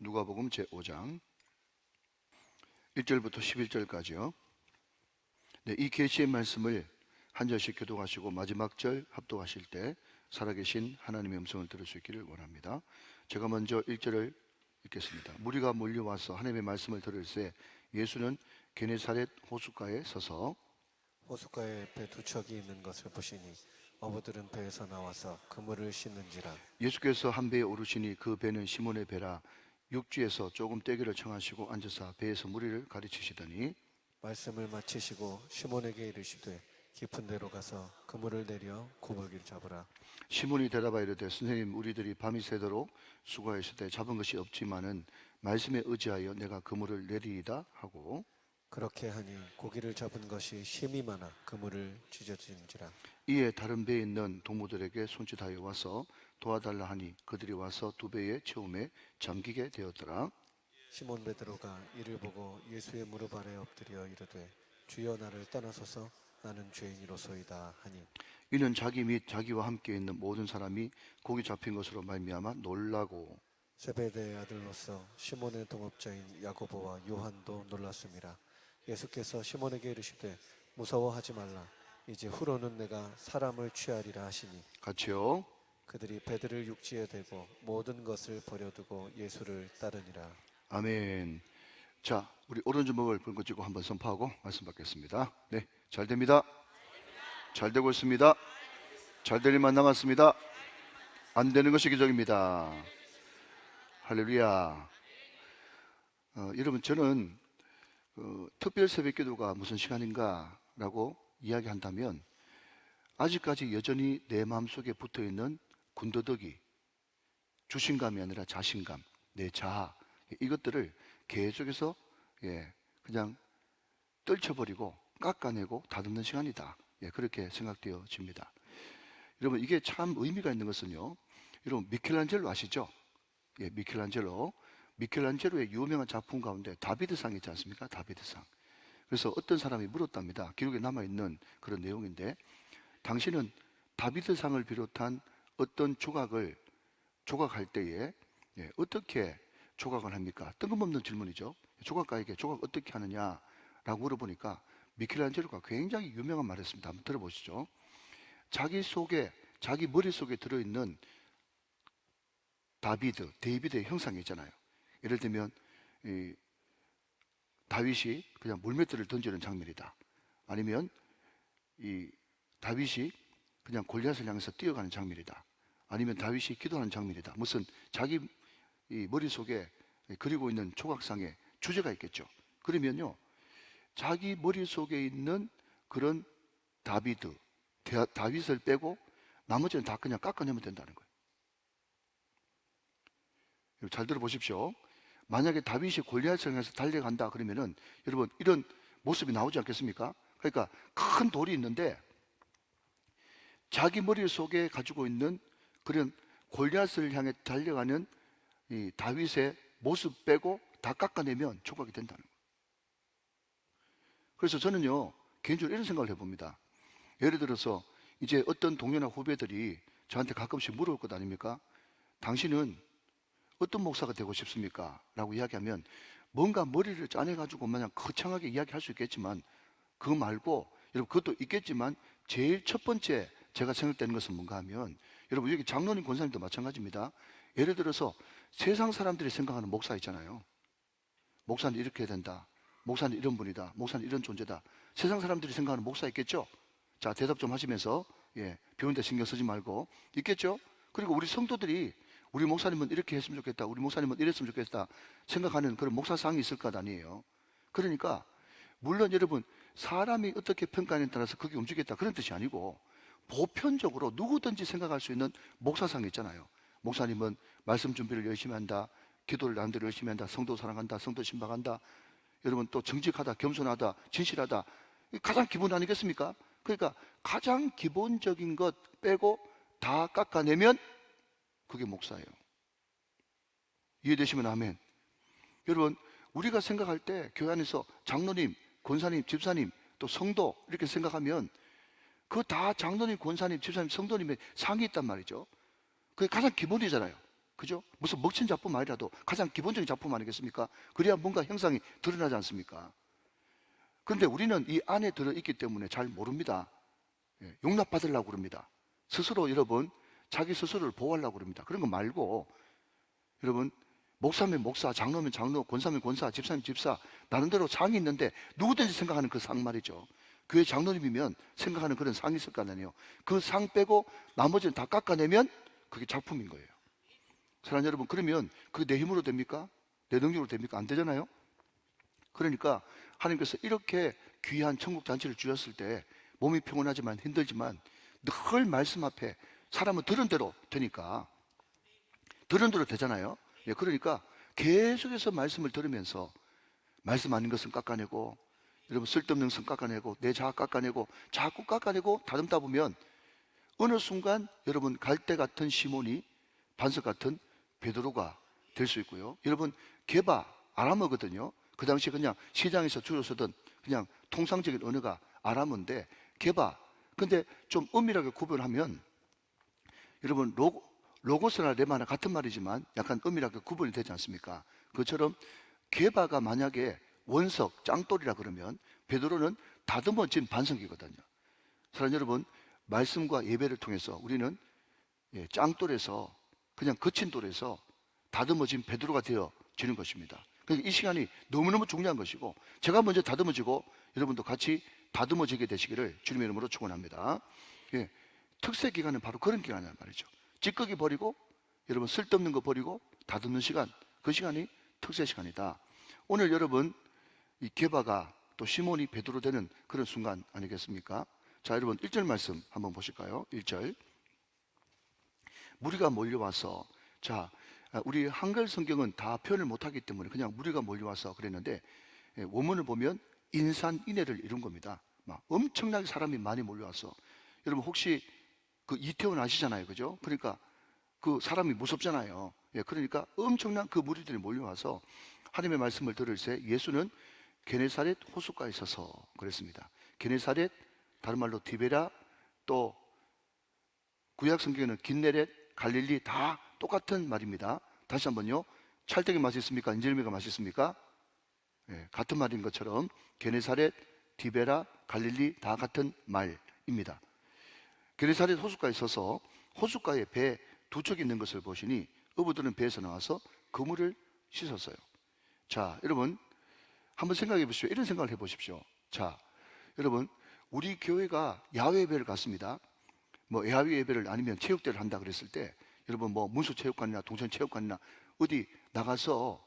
누가복음 제5장 1절부터 11절까지요. 네, 이 계시의 말씀을 한 절씩 교독하시고 마지막 절 합독하실 때 살아계신 하나님의 음성을 들을 수 있기를 원합니다. 제가 먼저 1절을 읽겠습니다. 무리가 몰려와서 하나님의 말씀을 들을새 예수는 게네사렛 호숫가에 서서 호숫가에 배 두 척이 있는 것을 보시니 어부들은 배에서 나와서 그물을 씻는지라. 예수께서 한 배에 오르시니 그 배는 시몬의 배라. 육지에서 조금 떼기를 청하시고 앉으사 배에서 무리를 가르치시더니 말씀을 마치시고 시몬에게 이르시되 깊은 데로 가서 그물을 내려 고물기를 잡으라. 시몬이 대답하여 이르되 선생님, 우리들이 밤이 새도록 수고하였을 때 잡은 것이 없지만은 말씀에 의지하여 내가 그물을 내리이다 하고, 그렇게 하니 고기를 잡은 것이 심이 많아 그물을 찢어진지라. 이에 다른 배에 있는 동무들에게 손짓하여 와서 도와달라 하니 그들이 와서 두 배의 처음에 잠기게 되었더라. 시몬 베드로가 이를 보고 예수의 무릎 아래 엎드려 이르되 주여, 나를 떠나소서, 나는 죄인이로소이다 하니, 이는 자기 및 자기와 함께 있는 모든 사람이 고기 잡힌 것으로 말미암아 놀라고 세베대의 아들로서 시몬의 동업자인 야고보와 요한도 놀랐습니다. 예수께서 시몬에게 이르시되 무서워하지 말라, 이제 후로는 내가 사람을 취하리라 하시니, 같이요. 그들이 배들을 육지에 대고 모든 것을 버려두고 예수를 따르니라. 아멘. 자, 우리 오른주먹을 불고 쥐고 한번 선포하고 말씀 받겠습니다. 네, 잘 됩니다. 잘 되고 있습니다. 잘 될 일만 남았습니다. 안 되는 것이 기적입니다. 할렐루야. 여러분, 저는 특별 새벽 기도가 무슨 시간인가 라고 이야기한다면 아직까지 여전히 내 마음속에 붙어있는 군더더기, 주신감이 아니라 자신감, 내 자아, 이것들을 계속해서 그냥 떨쳐버리고 깎아내고 다듬는 시간이다. 그렇게 생각되어집니다. 여러분, 이게 참 의미가 있는 것은요, 여러분 미켈란젤로 아시죠? 미켈란젤로의 유명한 작품 가운데 다비드상이 있지 않습니까? 다비드상. 그래서 어떤 사람이 물었답니다. 기록에 남아있는 그런 내용인데, 당신은 다비드상을 비롯한 어떤 조각할 때에 어떻게 조각을 합니까? 뜬금없는 질문이죠. 조각가에게 조각 어떻게 하느냐라고 물어보니까 미켈란젤로가 굉장히 유명한 말을 했습니다. 한번 들어보시죠. 자기 머릿속에 들어있는 데이비드의 형상이 있잖아요. 예를 들면 다윗이 그냥 물맷돌을 던지는 장면이다. 아니면 다윗이 그냥 골리앗을 향해서 뛰어가는 장면이다. 아니면 다윗이 기도하는 장면이다. 무슨 자기 머릿속에 그리고 있는 조각상에 주제가 있겠죠. 그러면요, 자기 머릿속에 있는 그런 다윗을 빼고 나머지는 다 그냥 깎아내면 된다는 거예요. 잘 들어보십시오. 만약에 다윗이 골리앗을 향해서 달려간다 그러면은 여러분 이런 모습이 나오지 않겠습니까? 그러니까 큰 돌이 있는데 자기 머릿속에 가지고 있는 그런 골리앗을 향해 달려가는 이 다윗의 모습 빼고 다 깎아내면 조각이 된다는 거예요. 그래서 저는요, 개인적으로 이런 생각을 해봅니다. 예를 들어서 이제 어떤 동료나 후배들이 저한테 가끔씩 물어볼 것 아닙니까? 당신은 어떤 목사가 되고 싶습니까? 라고 이야기하면 뭔가 머리를 짜내가지고 마냥 거창하게 이야기할 수 있겠지만 그거 말고, 여러분 그것도 있겠지만 제일 첫 번째 제가 생각되는 것은 뭔가 하면, 여러분 여기 장로님 권사님도 마찬가지입니다. 예를 들어서 세상 사람들이 생각하는 목사 있잖아요. 목사는 이렇게 해야 된다, 목사는 이런 분이다, 목사는 이런 존재다. 세상 사람들이 생각하는 목사 있겠죠? 자, 대답 좀 하시면서 비우는데 신경 쓰지 말고. 있겠죠? 그리고 우리 성도들이 우리 목사님은 이렇게 했으면 좋겠다, 우리 목사님은 이랬으면 좋겠다 생각하는 그런 목사상이 있을 것 아니에요. 그러니까 물론 여러분 사람이 어떻게 평가하느냐에 따라서 그게 움직이겠다 그런 뜻이 아니고, 보편적으로 누구든지 생각할 수 있는 목사상이 있잖아요. 목사님은 말씀 준비를 열심히 한다, 기도를 나름대로 열심히 한다, 성도 사랑한다, 성도 신박한다, 여러분 또 정직하다, 겸손하다, 진실하다, 가장 기본 아니겠습니까? 그러니까 가장 기본적인 것 빼고 다 깎아내면 그게 목사예요. 이해되시면 아멘. 여러분 우리가 생각할 때 교회 안에서 장로님, 권사님, 집사님, 또 성도 이렇게 생각하면 그 다 장로님, 권사님, 집사님, 성도님의 상이 있단 말이죠. 그게 가장 기본이잖아요. 그죠? 무슨 먹힌 작품 아니라도 가장 기본적인 작품 아니겠습니까? 그래야 뭔가 형상이 드러나지 않습니까? 그런데 우리는 이 안에 들어있기 때문에 잘 모릅니다. 예, 용납받으려고 그럽니다. 스스로 여러분 자기 스스로를 보호하려고 그럽니다. 그런 거 말고 여러분 목사면 목사, 장로면 장로, 권사면 권사, 집사면 집사, 나름대로 상이 있는데 누구든지 생각하는 그 상 말이죠. 교회 장로님이면 생각하는 그런 상이 있을 거 아니에요. 그 상 빼고 나머지는 다 깎아내면 그게 작품인 거예요. 사랑하는 여러분, 그러면 그게 내 힘으로 됩니까? 내 능력으로 됩니까? 안 되잖아요. 그러니까 하나님께서 이렇게 귀한 천국 잔치를 주셨을 때 몸이 평온하지만 힘들지만 늘 말씀 앞에 사람은 들은 대로 되니까 들은 대로 되잖아요. 예, 그러니까 계속해서 말씀을 들으면서 말씀 아닌 것은 깎아내고 여러분 쓸데없는 것은 깎아내고 내 자아 깎아내고 자꾸 깎아내고 다듬다 보면 어느 순간 여러분 갈대 같은 시몬이 반석 같은 베드로가 될 수 있고요. 여러분 게바 아람어거든요. 그 당시 그냥 시장에서 줄을 서던 그냥 통상적인 언어가 아람어인데 게바. 근데 좀 엄밀하게 구별하면 여러분 로고스나 레마나 같은 말이지만 약간 엄밀하게 구분이 되지 않습니까? 그처럼 게바가 만약에 원석, 짱돌이라 그러면 베드로는 다듬어진 반석이거든요. 사랑하는 여러분, 말씀과 예배를 통해서 우리는 짱돌에서 그냥 거친 돌에서 다듬어진 베드로가 되어지는 것입니다. 그러니까 이 시간이 너무너무 중요한 것이고 제가 먼저 다듬어지고 여러분도 같이 다듬어지게 되시기를 주님의 이름으로 축원합니다. 예, 특세 기간은 바로 그런 기간이란 말이죠. 찌꺼기 버리고 여러분 쓸데없는 거 버리고 다듬는 시간, 그 시간이 특세 시간이다. 오늘 여러분 이 게바가 또 시몬이 베드로 되는 그런 순간 아니겠습니까? 자, 여러분 1절 말씀 한번 보실까요? 1절. 무리가 몰려와서, 자, 우리 한글 성경은 다 표현을 못하기 때문에 그냥 무리가 몰려와서 그랬는데 원문을 보면 인산인해를 이룬 겁니다. 막 엄청나게 사람이 많이 몰려와서, 여러분 혹시 그 이태원 아시잖아요, 그죠? 그러니까 그 사람이 무섭잖아요. 예, 그러니까 엄청난 그 무리들이 몰려와서 하나님의 말씀을 들을 때 예수는 게네사렛 호숫가에 서서 그랬습니다. 게네사렛, 다른 말로 디베라, 또 구약 성경에는 긴네렛, 갈릴리 다 똑같은 말입니다. 다시 한번요. 찰떡이 맛있습니까? 인절미가 맛있습니까? 예, 같은 말인 것처럼 게네사렛, 디베라, 갈릴리 다 같은 말입니다. 게네사렛 호숫가에 서서 호숫가에 배 두 척이 있는 것을 보시니 어부들은 배에서 나와서 그물을 씻었어요. 자, 여러분 한번 생각해 보십시오. 이런 생각을 해 보십시오. 자, 여러분 우리 교회가 야외 예배를 갔습니다. 뭐 야외 예배를 아니면 체육대회를 한다 그랬을 때 여러분 뭐 문수체육관이나 동천체육관이나 어디 나가서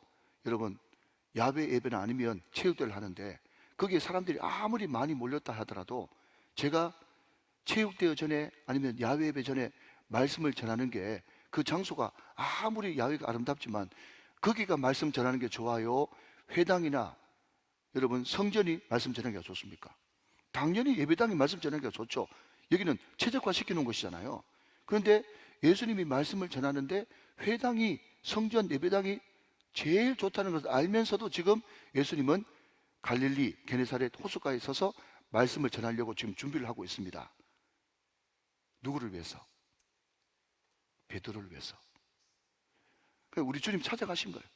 여러분 야외 예배나 아니면 체육대회를 하는데 거기에 사람들이 아무리 많이 몰렸다 하더라도 제가 체육대회 전에 아니면 야외 예배 전에 말씀을 전하는 게 그 장소가 아무리 야외가 아름답지만 거기가 말씀 전하는 게 좋아요? 회당이나 여러분 성전이 말씀 전하는 게 좋습니까? 당연히 예배당이 말씀 전하는 게 좋죠. 여기는 최적화 시켜놓은 것이잖아요. 그런데 예수님이 말씀을 전하는데 회당이, 성전, 예배당이 제일 좋다는 것을 알면서도 지금 예수님은 갈릴리 게네사렛 호숫가에 서서 말씀을 전하려고 지금 준비를 하고 있습니다. 누구를 위해서? 베드로를 위해서. 우리 주님 찾아가신 거예요.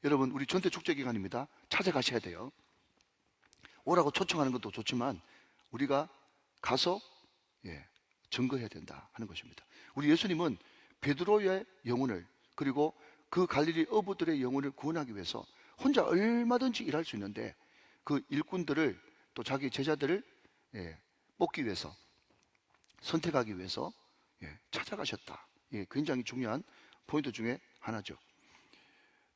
여러분 우리 전대 축제 기간입니다. 찾아가셔야 돼요. 오라고 초청하는 것도 좋지만 우리가 가서 증거해야 된다 하는 것입니다. 우리 예수님은 베드로의 영혼을 그리고 그 갈릴리 어부들의 영혼을 구원하기 위해서 혼자 얼마든지 일할 수 있는데 그 일꾼들을 또 자기 제자들을 뽑기 위해서 선택하기 위해서 찾아가셨다. 굉장히 중요한 포인트 중에 하나죠.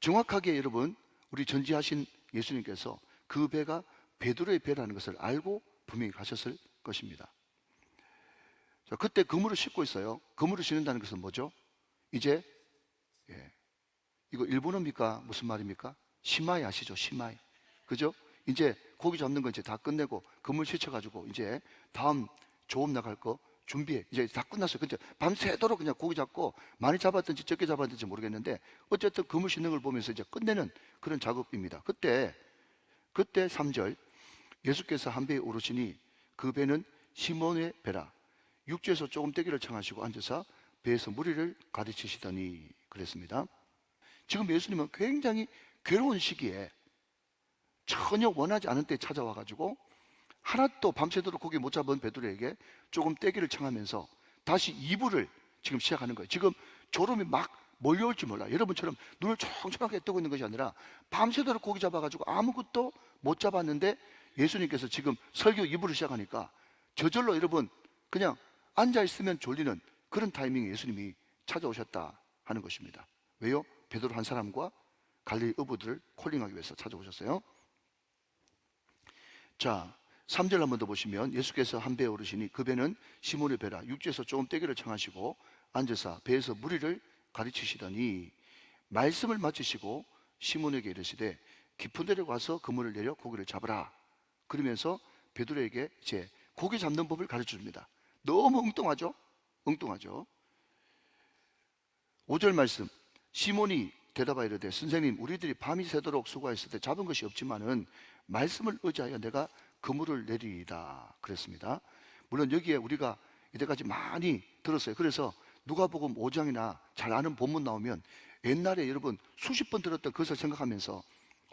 정확하게 여러분 우리 전지하신 예수님께서 그 배가 베드로의 배라는 것을 알고 분명히 가셨을 것입니다. 자, 그때 그물을 싣고 있어요. 그물을 싣는다는 것은 뭐죠? 이제 이거 일본어입니까? 무슨 말입니까? 시마이 아시죠? 시마이. 그죠? 이제 고기 잡는 거 이제 다 끝내고 그물 싣쳐가지고 이제 다음 조업 나갈 거 준비해. 이제 다 끝났어요. 근데 밤새도록 그냥 고기 잡고 많이 잡았든지 적게 잡았든지 모르겠는데 어쨌든 그물 싣는 걸 보면서 이제 끝내는 그런 작업입니다. 그때 3절 예수께서 한 배에 오르시니 그 배는 시몬의 배라. 육지에서 조금 떼기를 청하시고 앉아서 배에서 무리를 가르치시더니 그랬습니다. 지금 예수님은 굉장히 괴로운 시기에 전혀 원하지 않은 때 찾아와가지고 하나도 밤새도록 고기 못 잡은 베드로에게 조금 떼기를 청하면서 다시 이불을 지금 시작하는 거예요. 지금 졸음이 막 몰려올지 몰라. 여러분처럼 눈을 총총하게 뜨고 있는 것이 아니라 밤새도록 고기 잡아가지고 아무것도 못 잡았는데 예수님께서 지금 설교 이불을 시작하니까 저절로 여러분 그냥 앉아있으면 졸리는 그런 타이밍에 예수님이 찾아오셨다 하는 것입니다. 왜요? 베드로 한 사람과 갈릴리 어부들을 콜링하기 위해서 찾아오셨어요. 자, 3절 한번 더 보시면 예수께서 한 배에 오르시니 그 배는 시몬의 배라 육지에서 조금 떼기를 청하시고 앉으사 배에서 무리를 가르치시더니 말씀을 마치시고 시몬에게 이르시되 깊은 데로 가서 그물을 내려 고기를 잡으라. 그러면서 베드로에게 이제 고기 잡는 법을 가르쳐 줍니다. 너무 엉뚱하죠? 엉뚱하죠? 5절 말씀, 시몬이 대답하여 이르되 선생님 우리들이 밤이 새도록 수고하였을 때 잡은 것이 없지만은 말씀을 의지하여 내가 그물을 내리이다 그랬습니다. 물론 여기에 우리가 이때까지 많이 들었어요. 그래서 누가복음 5장이나 잘 아는 본문 나오면 옛날에 여러분 수십 번 들었던 그것을 생각하면서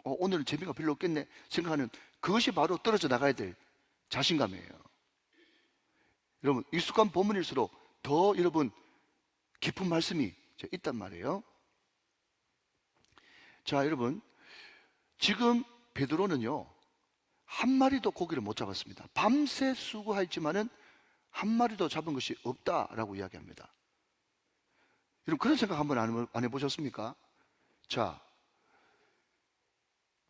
오늘은 재미가 별로 없겠네 생각하는 그것이 바로 떨어져 나가야 될 자신감이에요. 여러분 익숙한 본문일수록 더 여러분 깊은 말씀이 있단 말이에요. 자, 여러분 지금 베드로는요 한 마리도 고기를 못 잡았습니다. 밤새 수고했지만은 한 마리도 잡은 것이 없다라고 이야기합니다. 여러분 그런 생각 한번 안 해보셨습니까? 자,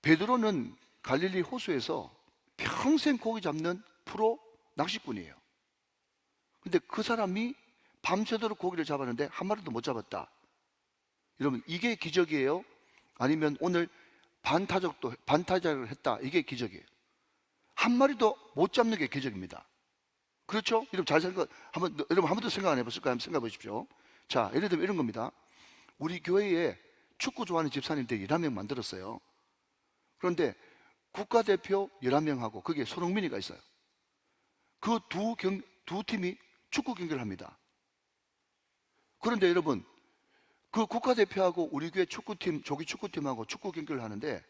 베드로는 갈릴리 호수에서 평생 고기 잡는 프로 낚시꾼이에요. 근데 그 사람이 밤새도록 고기를 잡았는데 한 마리도 못 잡았다. 여러분 이게 기적이에요? 아니면 오늘 반타작을 했다. 이게 기적이에요. 한 마리도 못 잡는 게 기적입니다. 그렇죠? 여러분 여러분 한 번도 생각 안 해봤을까요? 한번 생각해 보십시오. 자, 예를 들면 이런 겁니다. 우리 교회에 축구 좋아하는 집사님들 11명 만들었어요. 그런데 국가대표 11명하고 거기에 손흥민이가 있어요. 그 두 팀이 축구 경기를 합니다. 그런데 여러분 그 국가대표하고 우리 교회 축구팀, 조기 축구팀하고 축구 경기를 하는데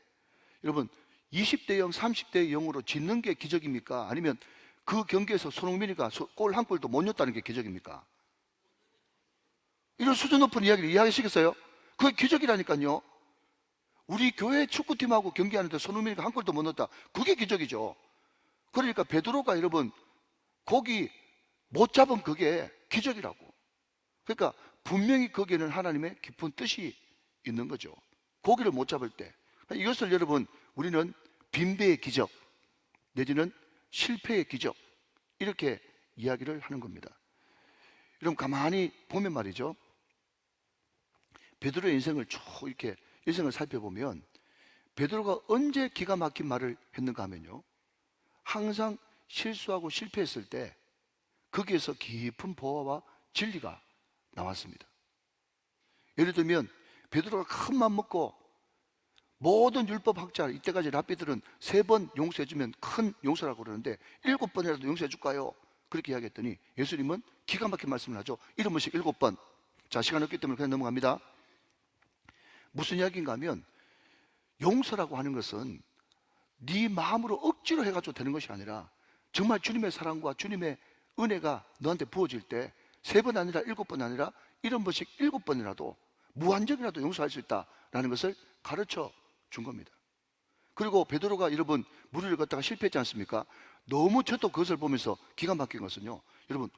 여러분 20대 0, 30대 0으로 짓는 게 기적입니까? 아니면 그 경기에서 손흥민이가 골 한 골도 못 넣었다는 게 기적입니까? 이런 수준 높은 이야기를 이해하시겠어요? 그게 기적이라니까요. 우리 교회 축구팀하고 경기하는데 손흥민이가 한 골도 못 넣었다. 그게 기적이죠. 그러니까 베드로가 여러분 고기 못 잡은 그게 기적이라고. 그러니까 분명히 거기에는 하나님의 깊은 뜻이 있는 거죠. 고기를 못 잡을 때 이것을 여러분 우리는 빈배의 기적 내지는 실패의 기적 이렇게 이야기를 하는 겁니다. 여러분 가만히 보면 말이죠, 베드로의 인생을 쭉 이렇게 일생을 살펴보면 베드로가 언제 기가 막힌 말을 했는가 하면요, 항상 실수하고 실패했을 때 거기에서 깊은 보화와 진리가 나왔습니다. 예를 들면 베드로가 큰 맘 먹고 모든 율법학자 이때까지 랍비들은 3번 용서해주면 큰 용서라고 그러는데 7번이라도 용서해줄까요? 그렇게 이야기했더니 예수님은 기가 막힌 말씀을 하죠. 이런 번씩 7번. 자, 시간 없기 때문에 그냥 넘어갑니다. 무슨 이야기인가 하면 용서라고 하는 것은 네 마음으로 억지로 해가지고 되는 것이 아니라 정말 주님의 사랑과 주님의 은혜가 너한테 부어질 때 3번 아니라 7번 아니라 이런 번씩 7번이라도 무한정이라도 용서할 수 있다라는 것을 가르쳐 준 겁니다. 그리고 베드로가 여러분 무리를 걷다가 실패했지 않습니까? 너무 저도 그것을 보면서 기가 막힌 것은요, 여러분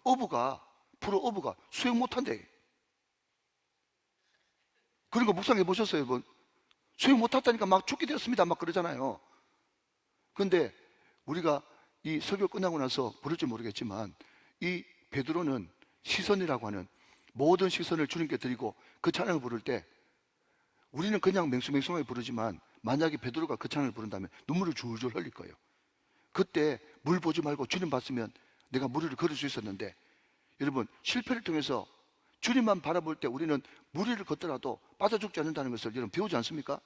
프로 어부가 수영 못한대. 그런 거 묵상해 보셨어요, 여러분? 수영 못했다니까 막 죽게 되었습니다 막 그러잖아요. 그런데 우리가 이 설교 끝나고 나서 부를지 모르겠지만 이 베드로는 시선이라고 하는 모든 시선을 주님께 드리고 그 찬양을 부를 때 우리는 그냥 맹수맹수하게 부르지만 만약에 베드로가 그 찬양을 부른다면 눈물을 줄줄 흘릴 거예요. 그때 물 보지 말고 주님 봤으면 내가 무리를 걸을 수 있었는데, 여러분 실패를 통해서 주님만 바라볼 때 우리는 무리를 걷더라도 빠져 죽지 않는다는 것을 여러분 배우지 않습니까?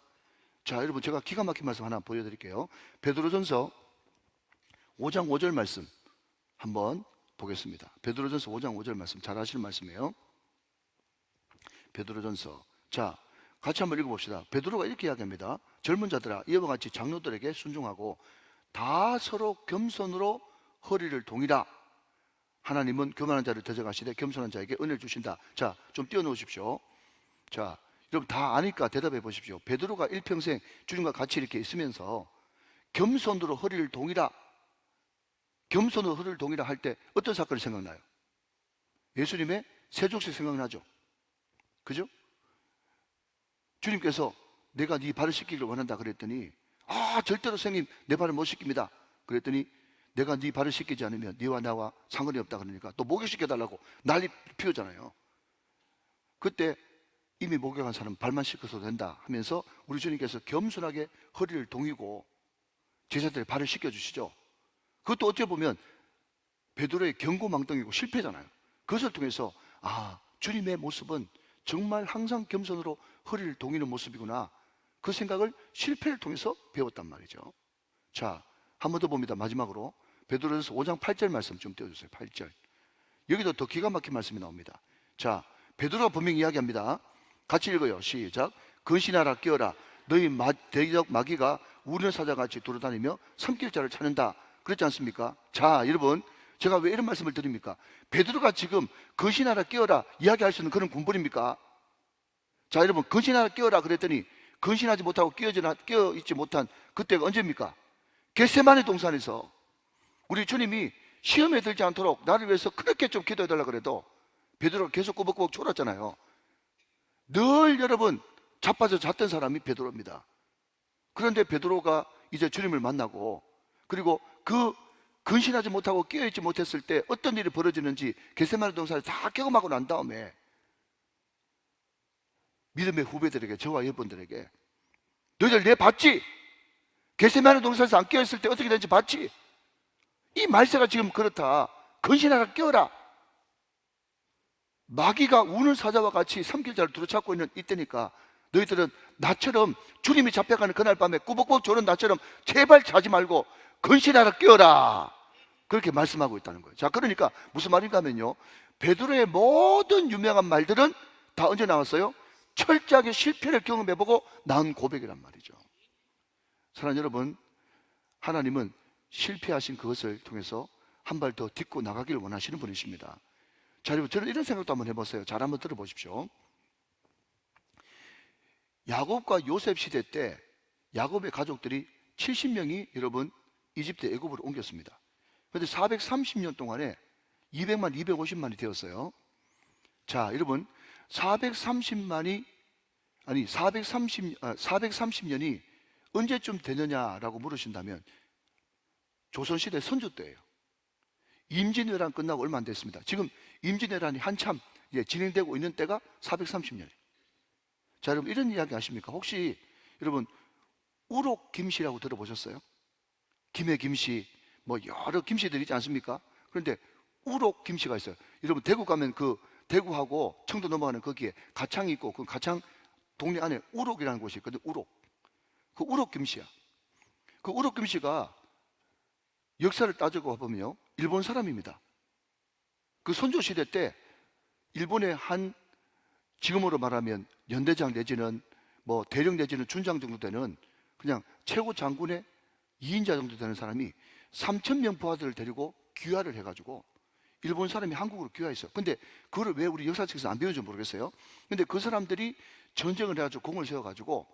자, 여러분 제가 기가 막힌 말씀 하나 보여드릴게요. 베드로전서 5장 5절 말씀 한번 보겠습니다. 베드로전서 5장 5절 말씀 잘 아시는 말씀이에요. 베드로전서 자, 같이 한번 읽어봅시다. 베드로가 이렇게 이야기합니다. 젊은 자들아, 이와 같이 장로들에게 순종하고 다 서로 겸손으로 허리를 동이라. 하나님은 교만한 자를 대적하시되 겸손한 자에게 은혜를 주신다. 자, 좀 띄워놓으십시오. 자, 여러분 다 아니까 대답해 보십시오. 베드로가 일평생 주님과 같이 이렇게 있으면서 겸손으로 허리를 동이라, 겸손으로 허리를 동이라 할 때 어떤 사건이 생각나요? 예수님의 세족식 생각나죠? 그죠? 주님께서 내가 네 발을 씻기를 원한다 그랬더니, 아, 절대로 선생님 내 발을 못 씻깁니다. 그랬더니 내가 네 발을 씻기지 않으면 네와 나와 상관이 없다 그러니까 또 목욕시켜달라고 난리 피우잖아요. 그때 이미 목욕한 사람 발만 씻어도 된다 하면서 우리 주님께서 겸손하게 허리를 동이고 제자들의 발을 씻겨주시죠. 그것도 어떻게 보면 베드로의 경고망동이고 실패잖아요. 그것을 통해서 아, 주님의 모습은 정말 항상 겸손으로 허리를 동이는 모습이구나, 그 생각을 실패를 통해서 배웠단 말이죠. 자, 한 번 더 봅니다. 마지막으로 베드로전서 5장 8절 말씀 좀 띄워주세요. 8절. 여기도 더 기가 막힌 말씀이 나옵니다. 자, 베드로가 분명히 이야기합니다. 같이 읽어요. 시작. 근신하라, 깨어라. 너희 대적 마귀가 우는 사자같이 돌아다니며 삼킬 자를 찾는다 그랬지 않습니까? 자, 여러분, 제가 왜 이런 말씀을 드립니까? 베드로가 지금 근신하라, 깨어라 이야기할 수 있는 그런 군벌입니까? 자, 여러분, 근신하라, 깨어라 그랬더니 근신하지 못하고 깨어있지 못한 그때가 언제입니까? 겟세마네 동산에서 우리 주님이 시험에 들지 않도록 나를 위해서 그렇게 좀 기도해달라 그래도 베드로가 계속 꾸벅꾸벅 졸았잖아요. 늘 여러분 자빠져 잤던 사람이 베드로입니다. 그런데 베드로가 이제 주님을 만나고, 그리고 그 근신하지 못하고 깨어있지 못했을 때 어떤 일이 벌어지는지 겟세마네 동산에 다 경험하고 난 다음에 믿음의 후배들에게, 저와 여러분들에게, 너희들 내 봤지? 겟세마네 동산에서 안 깨어있을 때 어떻게 되는지 봤지? 이 말세가 지금 그렇다. 근신하라, 깨어라. 마귀가 우는 사자와 같이 삼킬 자를 두루찾고 있는 이때니까 너희들은 나처럼 주님이 잡혀가는 그날 밤에 꾸벅꾸벅 조는 나처럼 제발 자지 말고 근신하라, 깨어라, 그렇게 말씀하고 있다는 거예요. 자, 그러니까 무슨 말인가 하면요, 베드로의 모든 유명한 말들은 다 언제 나왔어요? 철저하게 실패를 경험해보고 나온 고백이란 말이죠. 사랑하는 여러분, 하나님은 실패하신 그것을 통해서 한 발 더 딛고 나가기를 원하시는 분이십니다. 자, 여러분, 저는 이런 생각도 한번 해보세요. 잘 한번 들어보십시오. 야곱과 요셉 시대 때 야곱의 가족들이 70명이 여러분 이집트 애굽으로 옮겼습니다. 그런데 430년 동안에 200만, 250만이 되었어요. 자, 여러분, 430년이 언제쯤 되느냐라고 물으신다면 조선시대 선조 때예요. 임진왜란 끝나고 얼마 안 됐습니다. 지금 임진왜란이 한참 진행되고 있는 때가 430년이에요. 자, 여러분, 이런 이야기 아십니까? 혹시 여러분 우록 김씨라고 들어보셨어요? 김해 김씨, 뭐 여러 김씨들이 있지 않습니까? 그런데 우록 김씨가 있어요. 여러분, 대구 가면 그 대구하고 청도 넘어가는 거기에 가창이 있고 그 가창 동네 안에 우록이라는 곳이 있거든요. 우록. 그 우록 김씨야. 그 우록 김씨가 역사를 따지고 보면요, 일본 사람입니다. 그 선조 시대 때 일본의 한, 지금으로 말하면 연대장 내지는 뭐 대령 내지는 준장 정도 되는 그냥 최고 장군의 2인자 정도 되는 사람이 3,000명 부하들을 데리고 귀화를 해가지고 일본 사람이 한국으로 귀화했어요. 근데 그걸 왜 우리 역사책에서 안 배우는지 모르겠어요. 근데 그 사람들이 전쟁을 해가지고 공을 세워가지고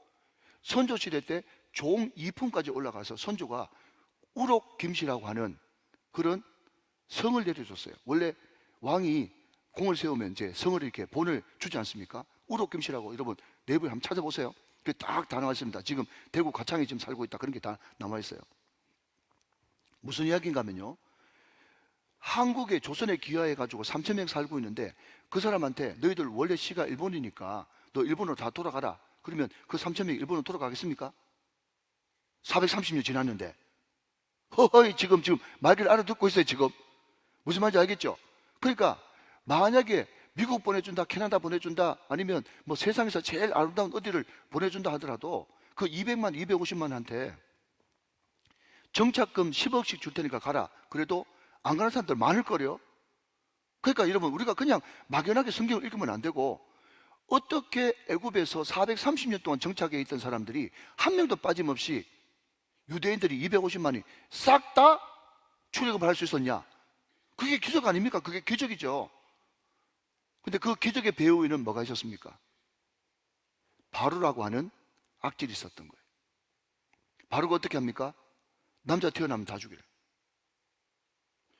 선조 시대 때 종 2품까지 올라가서 선조가 우록 김씨라고 하는 그런 성을 내려줬어요. 원래 왕이 공을 세우면 이제 성을 이렇게 본을 주지 않습니까? 우록 김씨라고 여러분 내부에 한번 찾아보세요. 그게 딱 다 나와 있습니다. 지금 대구 가창에 지금 살고 있다, 그런 게 다 남아 있어요. 무슨 이야기인가 하면요, 한국에 조선에 귀화해 가지고 3,000명 살고 있는데 그 사람한테 너희들 원래 시가 일본이니까 너 일본으로 다 돌아가라. 그러면 그 3,000명 일본으로 돌아가겠습니까? 430년 지났는데. 허허이, 지금 말을 알아듣고 있어요. 지금 무슨 말인지 알겠죠? 그러니까 만약에 미국 보내준다, 캐나다 보내준다, 아니면 뭐 세상에서 제일 아름다운 어디를 보내준다 하더라도 그 200만, 250만한테 정착금 10억씩 줄 테니까 가라. 그래도 안 가는 사람들 많을 거려. 그러니까 여러분, 우리가 그냥 막연하게 성경을 읽으면 안 되고 어떻게 애굽에서 430년 동안 정착해 있던 사람들이 한 명도 빠짐없이 유대인들이 250만이 싹 다 출애굽을 할 수 있었냐? 그게 기적 아닙니까? 그게 기적이죠. 근데 그 기적의 배후에는 뭐가 있었습니까? 바로라고 하는 악질이 있었던 거예요. 바로가 어떻게 합니까? 남자 태어나면 다 죽이래.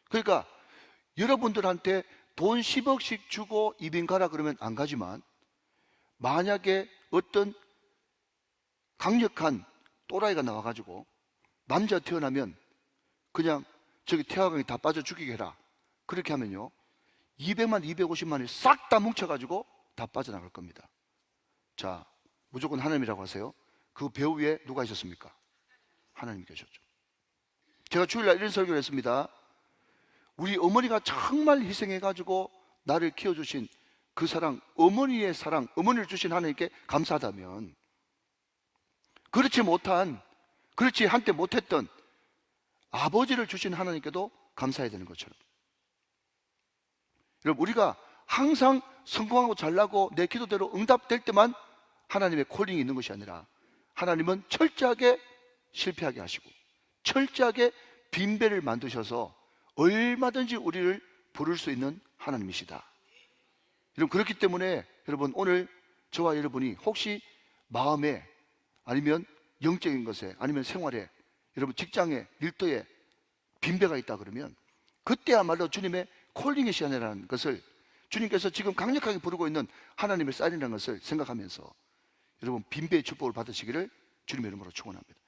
그러니까 여러분들한테 돈 10억씩 주고 이민 가라 그러면 안 가지만, 만약에 어떤 강력한 또라이가 나와가지고 남자 태어나면 그냥 저기 태화강에 다 빠져 죽이게 해라, 그렇게 하면요 200만 250만이 싹 다 뭉쳐가지고 다 빠져나갈 겁니다. 자, 무조건 하나님이라고 하세요. 그 배우 위에 누가 있었습니까? 하나님 계셨죠. 제가 주일날 이런 설교를 했습니다. 우리 어머니가 정말 희생해가지고 나를 키워주신 그 사랑, 어머니의 사랑, 어머니를 주신 하나님께 감사하다면, 그렇지 한때 못했던 아버지를 주신 하나님께도 감사해야 되는 것처럼, 여러분, 우리가 항상 성공하고 잘나고 내 기도대로 응답될 때만 하나님의 콜링이 있는 것이 아니라, 하나님은 철저하게 실패하게 하시고 철저하게 빈배를 만드셔서 얼마든지 우리를 부를 수 있는 하나님이시다. 여러분, 그렇기 때문에 여러분, 오늘 저와 여러분이 혹시 마음에 아니면 영적인 것에 아니면 생활에, 여러분 직장에, 일터에 빈배가 있다 그러면 그때야말로 주님의 콜링의 시간이라는 것을, 주님께서 지금 강력하게 부르고 있는 하나님의 사인이라는 것을 생각하면서 여러분 빈배의 축복을 받으시기를 주님의 이름으로 축원합니다.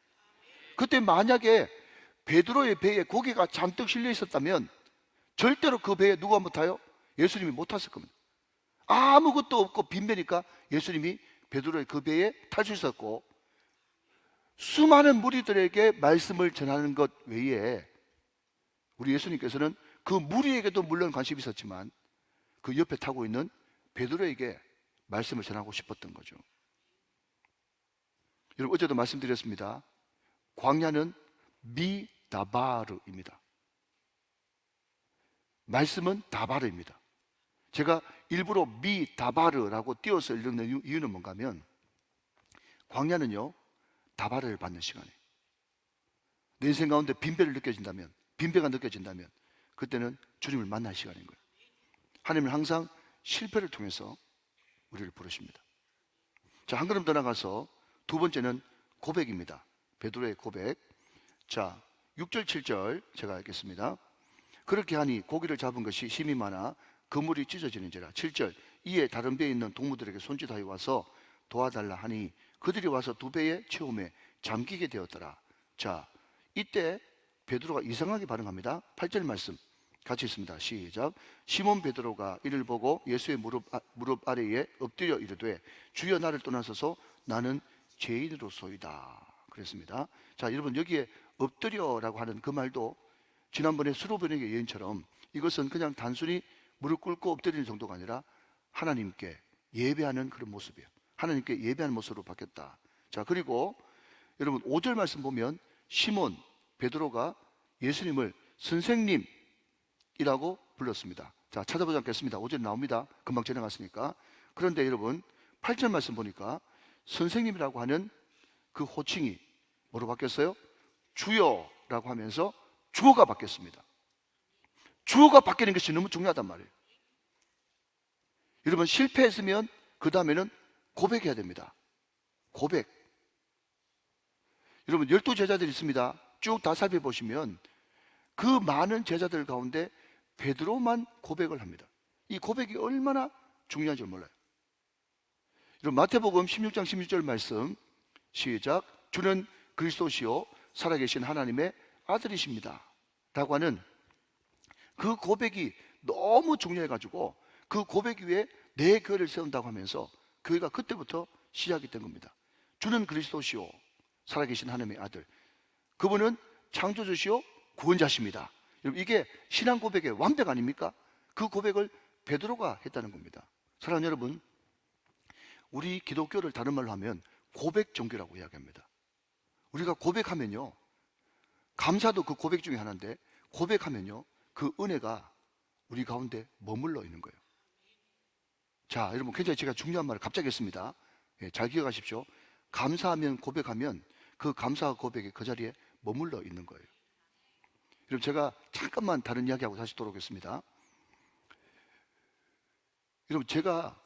그때 만약에 베드로의 배에 고기가 잔뜩 실려 있었다면 절대로 그 배에 누가 못 타요? 예수님이 못 탔을 겁니다. 아무것도 없고 빈배니까 예수님이 베드로의 그 배에 탈 수 있었고, 수많은 무리들에게 말씀을 전하는 것 외에 우리 예수님께서는 그 무리에게도 물론 관심이 있었지만 그 옆에 타고 있는 베드로에게 말씀을 전하고 싶었던 거죠. 여러분, 어제도 말씀드렸습니다. 광야는 미다바르입니다. 말씀은 다바르입니다. 제가 일부러 미다바르라고 띄어서 읽는 이유는 뭔가 하면, 광야는요 다바르를 받는 시간이에요. 내 인생 가운데 빈배가 느껴진다면 그때는 주님을 만날 시간인 거예요. 하나님은 항상 실패를 통해서 우리를 부르십니다. 자, 한 걸음 더 나가서 두 번째는 고백입니다. 베드로의 고백. 자, 6절 7절 제가 읽겠습니다. 그렇게 하니 고기를 잡은 것이 힘이 많아 그물이 찢어지는지라. 7절, 이에 다른 배에 있는 동무들에게 손짓하여 와서 도와달라 하니 그들이 와서 두 배의 체험에 잠기게 되었더라. 자, 이때 베드로가 이상하게 반응합니다. 8절 말씀 같이 있습니다. 시작. 시몬 베드로가 이를 보고 예수의 무릎 아래에 엎드려 이르되 주여 나를 떠나소서 나는 죄인으로소이다 그랬습니다. 자, 여러분, 여기에 엎드려라고 하는 그 말도 지난번에 수로번역의 예언처럼 이것은 그냥 단순히 무릎 꿇고 엎드리는 정도가 아니라 하나님께 예배하는 그런 모습이에요. 하나님께 예배하는 모습으로 바뀌었다. 자, 그리고 여러분 5절 말씀 보면 시몬 베드로가 예수님을 선생님이라고 불렀습니다. 자, 찾아보지 않겠습니다. 5절에 나옵니다. 금방 지나갔으니까. 그런데 여러분 8절 말씀 보니까 선생님이라고 하는 그 호칭이 뭐로 바뀌었어요? 주여라고 하면서 주어가 바뀌었습니다. 주어가 바뀌는 것이 너무 중요하단 말이에요. 여러분, 실패했으면 그 다음에는 고백해야 됩니다. 고백. 여러분, 12제자들이 있습니다. 쭉 다 살펴보시면 그 많은 제자들 가운데 베드로만 고백을 합니다. 이 고백이 얼마나 중요한지 몰라요. 여러분, 마태복음 16장 16절 말씀 시작. 주는 그리스도시요 살아계신 하나님의 아들이십니다 라고 하는 그 고백이 너무 중요해가지고 그 고백 위에 내 교회를 세운다고 하면서 교회가 그때부터 시작이 된 겁니다. 주는 그리스도시요 살아계신 하나님의 아들, 그분은 창조주시요 구원자십니다. 여러분, 이게 신앙 고백의 완벽 아닙니까? 그 고백을 베드로가 했다는 겁니다. 사랑하는 여러분, 우리 기독교를 다른 말로 하면 고백 종교라고 이야기합니다. 우리가 고백하면요, 감사도 그 고백 중에 하나인데, 고백하면요 그 은혜가 우리 가운데 머물러 있는 거예요. 자, 여러분 굉장히 제가 중요한 말을 갑자기 했습니다. 예, 잘 기억하십시오. 감사하면 고백하면 그 감사 고백이 그 자리에 머물러 있는 거예요. 여러분 제가 잠깐만 다른 이야기하고 다시 돌아오겠습니다. 여러분 제가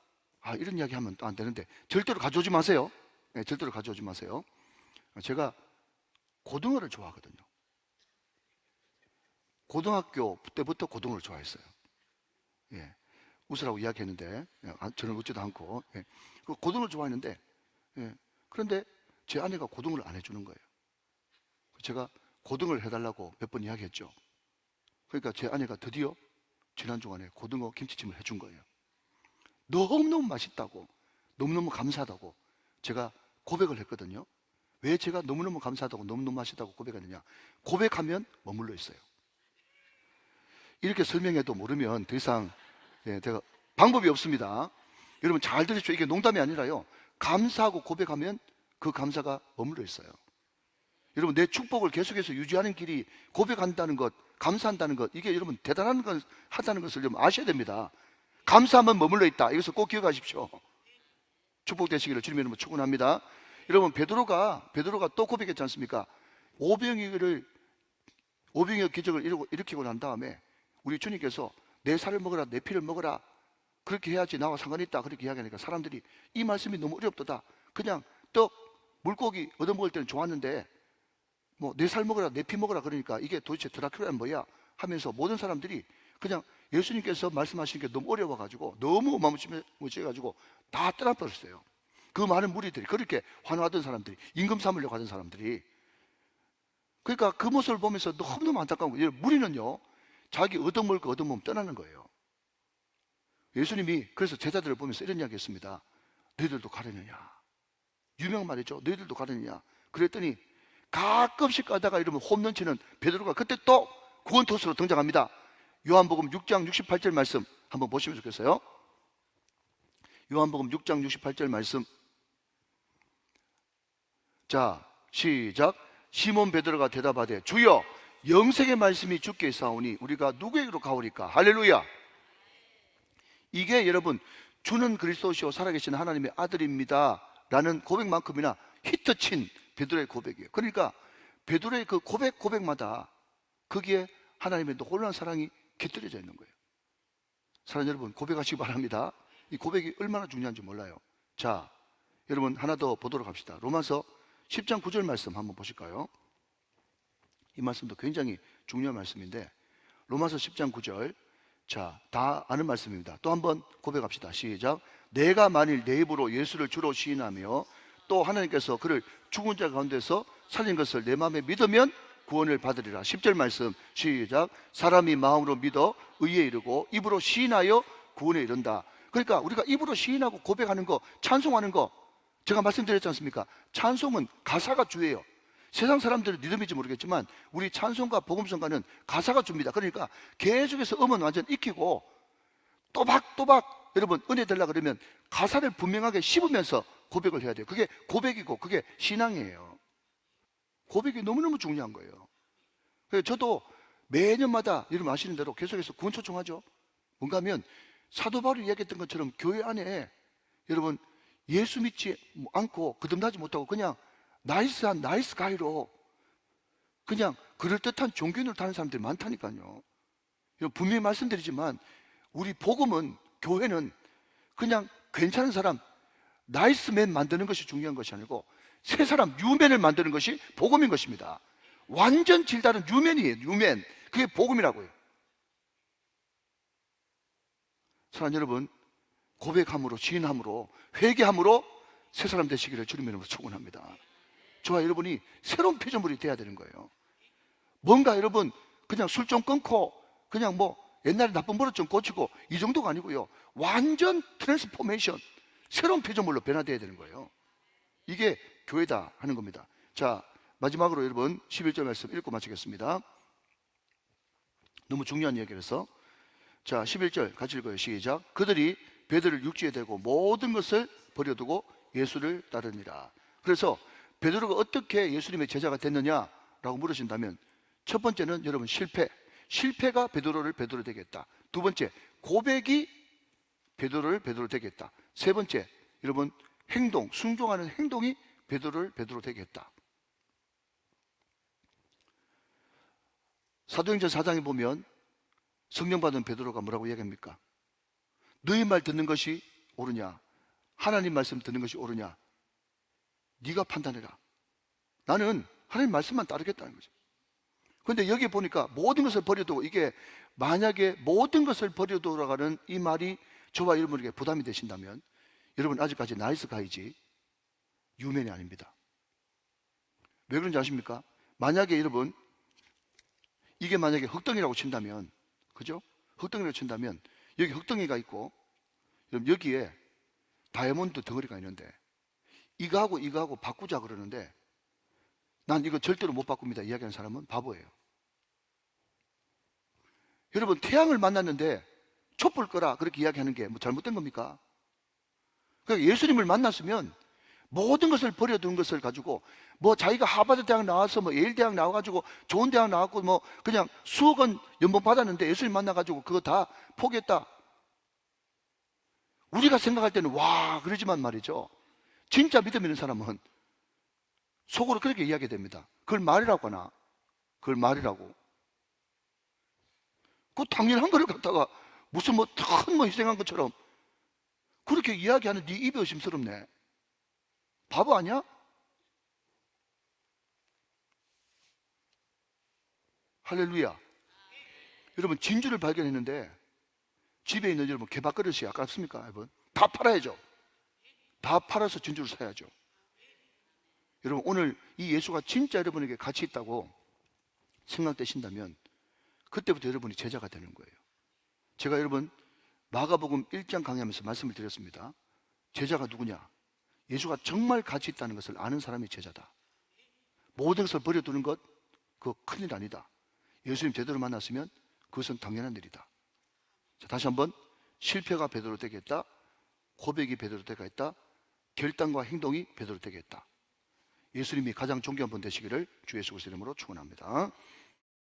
이런 이야기 하면 또 안 되는데 절대로 가져오지 마세요. 네, 절대로 가져오지 마세요. 제가 고등어를 좋아하거든요. 고등학교 때부터 고등어를 좋아했어요. 예, 웃으라고 이야기했는데 저는 웃지도 않고 그 고등어를 좋아했는데 그런데 제 아내가 고등어를 안 해주는 거예요. 제가 고등어를 해달라고 몇 번 이야기했죠. 그러니까 제 아내가 드디어 지난 주간에 고등어 김치찜을 해준 거예요. 너무너무 맛있다고, 너무너무 감사하다고 제가 고백을 했거든요. 왜 제가 너무너무 감사하다고 너무너무 맛있다고 고백하느냐? 고백하면 머물러 있어요. 이렇게 설명해도 모르면 더 이상 제가 방법이 없습니다. 여러분 잘 들으십시오. 이게 농담이 아니라요, 감사하고 고백하면 그 감사가 머물러 있어요. 여러분 내 축복을 계속해서 유지하는 길이 고백한다는 것, 감사한다는 것, 이게 여러분 대단한 것 하다는 것을 여러분 아셔야 됩니다. 감사하면 머물러 있다. 이것을 꼭 기억하십시오. 축복되시기를 주님 이름으로 축원합니다. 여러분 베드로가 또 고백했지 않습니까? 오병이어 기적을 일으키고 난 다음에 우리 주님께서 내 살을 먹어라, 내 피를 먹어라, 그렇게 해야지 나와 상관이 있다, 그렇게 이야기하니까 사람들이 이 말씀이 너무 어렵다, 그냥 떡, 물고기 얻어먹을 때는 좋았는데 뭐 내 살 먹어라, 내 피 먹어라, 그러니까 이게 도대체 드라큘라는 뭐야 하면서 모든 사람들이 그냥 예수님께서 말씀하시는 게 너무 어려워가지고 너무 어마무시해가지고 다 떠나버렸어요. 그 많은 무리들이, 그렇게 환호하던 사람들이, 임금 삼으려고 하던 사람들이. 그러니까 그 모습을 보면서 너무너무 안타까운 거예요. 무리는요, 자기 얻어먹을 거 얻어먹으면 떠나는 거예요. 예수님이 그래서 제자들을 보면서 이런 이야기 했습니다. 너희들도 가려느냐? 유명한 말이죠. 너희들도 가려느냐? 그랬더니 가끔씩 가다가 이러면 홈런 치는 베드로가 그때 또 구원토스로 등장합니다. 요한복음 6장 68절 말씀 한번 보시면 좋겠어요. 요한복음 6장 68절 말씀. 자, 시작. 시몬 베드로가 대답하되 주여, 영생의 말씀이 주께 있사오니 우리가 누구에게로 가오리까? 할렐루야. 이게 여러분 주는 그리스도시요 살아계신 하나님의 아들입니다 라는 고백만큼이나 히트친 베드로의 고백이에요. 그러니까 베드로의 그 고백마다 거기에 하나님의 놀라운 사랑이 깃들여져 있는 거예요. 사랑하는 여러분, 고백하시기 바랍니다. 이 고백이 얼마나 중요한지 몰라요. 자, 여러분 하나 더 보도록 합시다. 로마서 10장 9절 말씀 한번 보실까요? 이 말씀도 굉장히 중요한 말씀인데 로마서 10장 9절, 자, 다 아는 말씀입니다. 또 한번 고백합시다. 시작. 내가 만일 내 입으로 예수를 주로 시인하며 또 하나님께서 그를 죽은 자 가운데서 살린 것을 내 마음에 믿으면 구원을 받으리라. 10절 말씀 시작. 사람이 마음으로 믿어 의에 이르고 입으로 시인하여 구원에 이른다. 그러니까 우리가 입으로 시인하고 고백하는 거, 찬송하는 거, 제가 말씀드렸지 않습니까? 찬송은 가사가 주예요. 세상 사람들은 리듬인지 모르겠지만 우리 찬송가 복음성가는 가사가 줍니다. 그러니까 계속해서 음은 완전 익히고 또박또박 여러분 은혜 되려 그러면 가사를 분명하게 씹으면서 고백을 해야 돼요. 그게 고백이고 그게 신앙이에요. 고백이 너무너무 중요한 거예요. 그래서 저도 매년마다 여러분 아시는 대로 계속해서 구원 초청하죠. 뭔가 하면 사도 바울이 이야기했던 것처럼 교회 안에 여러분 예수 믿지 않고 거듭나지 못하고 그냥 나이스한 나이스 가이로 그냥 그럴듯한 종교인으로 다니는 사람들이 많다니까요. 분명히 말씀드리지만 우리 복음은, 교회는 그냥 괜찮은 사람, 나이스맨 만드는 것이 중요한 것이 아니고 새 사람, 유맨을 만드는 것이 복음인 것입니다. 완전 질다른 유맨이에요. 유맨. 그게 복음이라고요. 사랑하는 여러분, 고백함으로, 시인함으로, 회개함으로 새 사람 되시기를 주님의 이름으로 축원합니다. 저와 여러분이 새로운 피조물이 돼야 되는 거예요. 뭔가 여러분 그냥 술 좀 끊고 그냥 뭐 옛날에 나쁜 버릇 좀 고치고 이 정도가 아니고요, 완전 트랜스포메이션, 새로운 피조물로 변화되어야 되는 거예요. 이게 교회다 하는 겁니다. 자, 마지막으로 여러분 11절 말씀 읽고 마치겠습니다. 너무 중요한 얘기라서. 자, 11절 같이 읽어요. 시작. 그들이 베드로를 육지에 대고 모든 것을 버려두고 예수를 따르니라. 그래서 베드로가 어떻게 예수님의 제자가 됐느냐라고 물으신다면 첫 번째는 여러분 실패가 베드로를 베드로 되게 했다. 두 번째, 고백이 베드로를 베드로 되게 했다. 세 번째, 여러분, 행동, 순종하는 행동이 베드로를 베드로 되게 했다. 사도행전 4장에 보면 성령 받은 베드로가 뭐라고 이야기합니까? 너희 말 듣는 것이 옳으냐? 하나님 말씀 듣는 것이 옳으냐? 네가 판단해라. 나는 하나님 말씀만 따르겠다는 거죠. 그런데 여기 보니까 모든 것을 버려두고, 이게 만약에 모든 것을 버려두라는 이 말이 저와 여러분에게 부담이 되신다면 여러분 아직까지 나이스 가이지 유맨이 아닙니다. 왜 그런지 아십니까? 만약에 여러분 이게 만약에 흙덩이라고 친다면, 그죠? 흙덩이라고 친다면 여기 흙덩이가 있고 여러분 여기에 다이아몬드 덩어리가 있는데 이거하고 바꾸자 그러는데 난 이거 절대로 못 바꿉니다 이야기하는 사람은 바보예요. 여러분 태양을 만났는데 촛불 꺼라 그렇게 이야기하는 게 뭐 잘못된 겁니까? 그러니까 예수님을 만났으면 모든 것을 버려둔 것을 가지고 뭐 자기가 하버드 대학 나와서 뭐 예일 대학 나와가지고 좋은 대학 나왔고 뭐 그냥 수억 원 연봉 받았는데 예수님 만나가지고 그거 다 포기했다. 우리가 생각할 때는 와 그러지만 말이죠. 진짜 믿음 있는 사람은 속으로 그렇게 이야기 됩니다. 그걸 말이라고 하나? 그걸 말이라고? 그 당연한 거를 갖다가 무슨 뭐 큰 뭐 희생한 것처럼 그렇게 이야기하는 네 입이 의심스럽네. 바보 아니야? 할렐루야. 여러분 진주를 발견했는데 집에 있는 여러분 개밥그릇이 아깝습니까? 여러분 다 팔아야죠. 다 팔아서 진주를 사야죠. 여러분 오늘 이 예수가 진짜 여러분에게 가치 있다고 생각되신다면 그때부터 여러분이 제자가 되는 거예요. 제가 여러분 마가복음 1장 강의하면서 말씀을 드렸습니다. 제자가 누구냐? 예수가 정말 가치 있다는 것을 아는 사람이 제자다. 모든 것을 버려두는 것 그거 큰일 아니다. 예수님 제대로 만났으면 그것은 당연한 일이다. 자, 다시 한번 실패가 베드로 되게 했다. 고백이 베드로 되게 했다. 결단과 행동이 베드로 되게 했다. 예수님이 가장 존귀한 분 되시기를 주 예수 그리스도 이름으로 축원합니다.